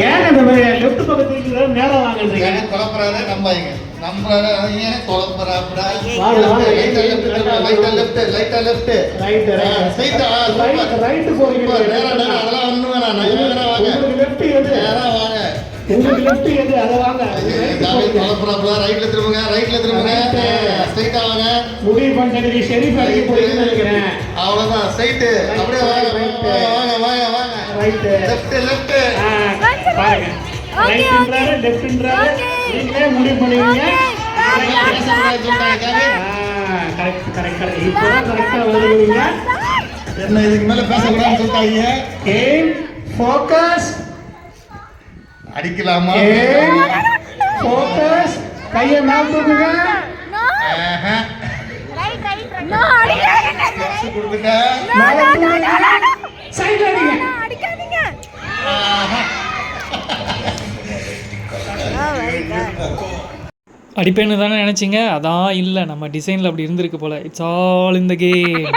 ஏன் இந்த மாதிரி லெஃப்ட் பக்கத்துக்கு நேரம் வாங்குறீங்க? குழப்பறாரு நம்பாங்க. நம்பறாங்க குழப்பறாப்டா. லைட்டா லெஃப்ட். ரைட். ஸ்ட்ரைட்டா ரைட் போறீங்க. அதெல்லாம் ஒண்ணு வேணாம். நேரா வாங்க. உங்களுக்கு லெஃப்ட் எது? நேரா வாங்க. உங்களுக்கு லெஃப்ட் எது? அத வாங்க. குழப்பறாப்டா. ரைட்ல திரும்புங்க. ஸ்ட்ரைட்டா வாங்க. முடிவு பண்ணிட்டு ஷெரீஃப் அடிக்க போறீங்கன்னு நினைக்கிறேன். அவ்வளவுதான். ஸ்ட்ரைட். அப்படியே வாங்க. ரைட். லெஃப்ட். பாருங்க. ரைட்ன்றாரு, லெஃப்ட்ன்றாரு. நீங்களே முடிவு பண்ணுவீங்க. கரெக்ட். இப்போ கரெக்டா வருவீங்க. என்ன இதுக்கு மேல பேசக்கூடாதுன்னு சொல்லிட்டாங்க. ஏம், ஃபோக்கஸ். அடிக்கலாமா? ஃபோக்கஸ். கையை மேல தூக்குங்க. நோ அடிக்காதீங்க. கொடுங்க. சைடுல அடிங்க. அடிக்காதீங்க. அடிப்பேன்னு தானே நினச்சிங்க? அதான் இல்லை, நம்ம டிசைனில் அப்படி இருந்திருக்கு போல். It's all in the game.